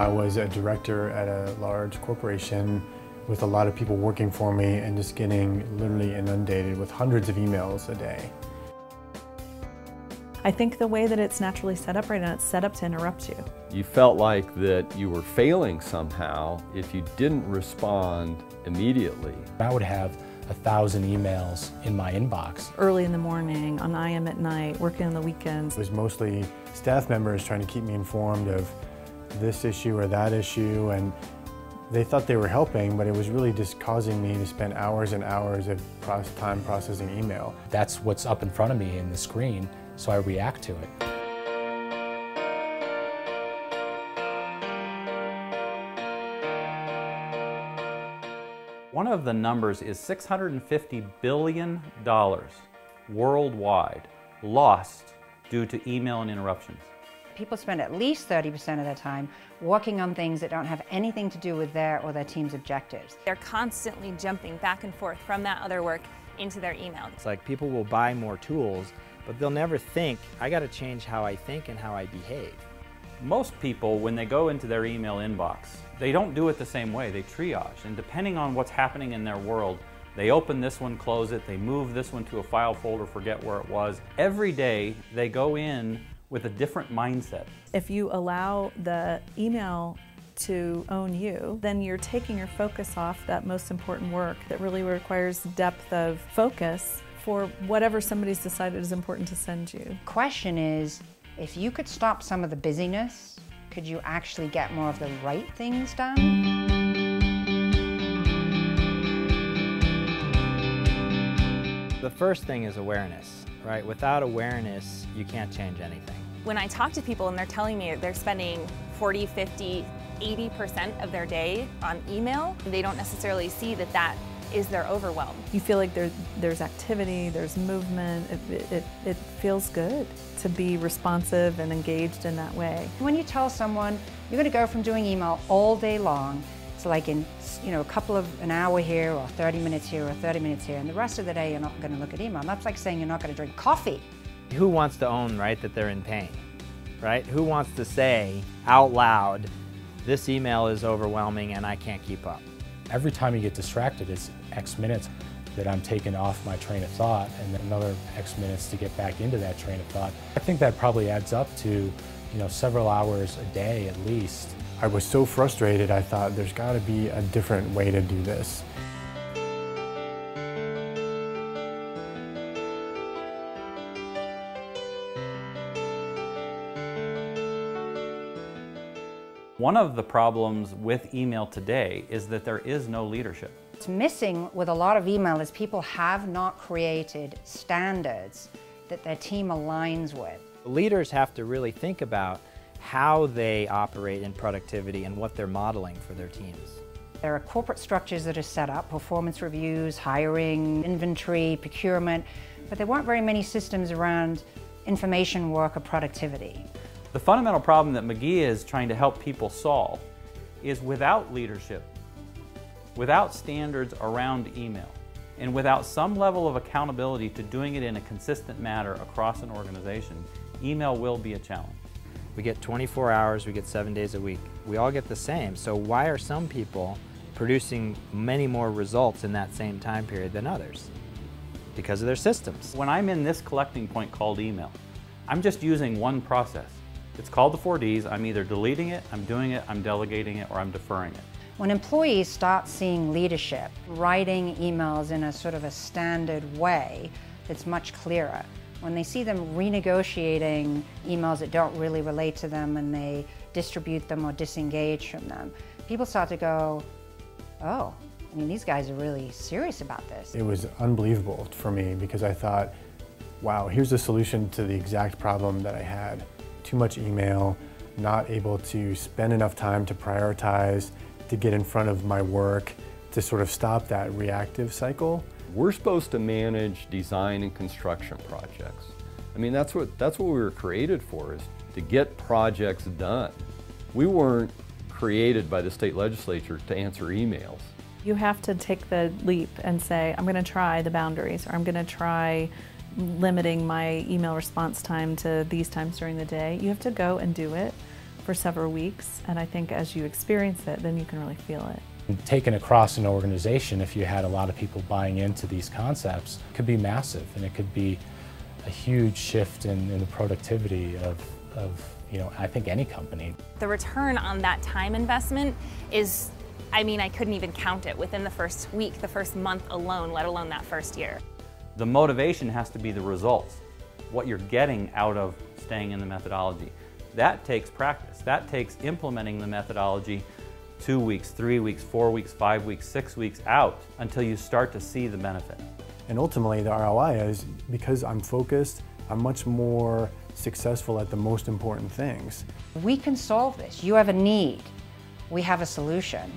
I was a director at a large corporation with a lot of people working for me and just getting literally inundated with hundreds of emails a day. I think the way that it's naturally set up right now, it's set up to interrupt you. You felt like that you were failing somehow if you didn't respond immediately. I would have 1,000 emails in my inbox. Early in the morning, on IM at night, working on the weekends. It was mostly staff members trying to keep me informed of this issue or that issue, and they thought they were helping, but it was really just causing me to spend hours and hours of time processing email. That's what's up in front of me in the screen, so I react to it. One of the numbers is $650 billion worldwide lost due to email and interruptions. People spend at least 30% of their time working on things that don't have anything to do with their or their team's objectives. They're constantly jumping back and forth from that other work into their email. It's like people will buy more tools, but they'll never think, I got to change how I think and how I behave. Most people, when they go into their email inbox, they don't do it the same way. They triage, and depending on what's happening in their world, they open this one, close it, they move this one to a file folder, forget where it was. Every day, they go in with a different mindset. If you allow the email to own you, then you're taking your focus off that most important work that really requires depth of focus for whatever somebody's decided is important to send you. Question is, if you could stop some of the busyness, could you actually get more of the right things done? The first thing is awareness, right? Without awareness, you can't change anything. When I talk to people and they're telling me they're spending 40, 50, 80% of their day on email, they don't necessarily see that that is their overwhelm. You feel like there's activity, there's movement, it feels good to be responsive and engaged in that way. When you tell someone you're going to go from doing email all day long to like in an hour here or 30 minutes here or 30 minutes here, and the rest of the day you're not going to look at email, that's like saying you're not going to drink coffee. Who wants to own, right, that they're in pain, right? Who wants to say out loud, this email is overwhelming and I can't keep up? Every time you get distracted, it's X minutes that I'm taken off my train of thought, and then another X minutes to get back into that train of thought. I think that probably adds up to, several hours a day at least. I was so frustrated, I thought there's got to be a different way to do this. One of the problems with email today is that there is no leadership. What's missing with a lot of email is people have not created standards that their team aligns with. Leaders have to really think about how they operate in productivity and what they're modeling for their teams. There are corporate structures that are set up, performance reviews, hiring, inventory, procurement, but there weren't very many systems around information work or productivity. The fundamental problem that McGhee is trying to help people solve is without leadership, without standards around email, and without some level of accountability to doing it in a consistent manner across an organization, email will be a challenge. We get 24 hours, we get 7 days a week. We all get the same, so why are some people producing many more results in that same time period than others? Because of their systems. When I'm in this collecting point called email, I'm just using one process. It's called the 4 Ds. I'm either deleting it, I'm doing it, I'm delegating it, or I'm deferring it. When employees start seeing leadership, writing emails in a sort of a standard way that's much clearer, when they see them renegotiating emails that don't really relate to them and they distribute them or disengage from them, people start to go, oh, these guys are really serious about this. It was unbelievable for me because I thought, wow, here's a solution to the exact problem that I had. Too much email, not able to spend enough time to prioritize, to get in front of my work, to sort of stop that reactive cycle. We're supposed to manage design and construction projects. That's what we were created for, is to get projects done. We weren't created by the state legislature to answer emails. You have to take the leap and say, I'm going to try the boundaries, or I'm going to try limiting my email response time to these times during the day. You have to go and do it. for several weeks, and I think as you experience it, then you can really feel it. Taken across an organization, if you had a lot of people buying into these concepts, it could be massive, and it could be a huge shift in the productivity of I think any company. The return on that time investment is, I mean, I couldn't even count it within the first week, the first month alone, let alone that first year. The motivation has to be the results, what you're getting out of staying in the methodology. That takes practice. That takes implementing the methodology 2 weeks, 3 weeks, 4 weeks, 5 weeks, 6 weeks out until you start to see the benefit. And ultimately the ROI is, because I'm focused, I'm much more successful at the most important things. We can solve this. You have a need. We have a solution.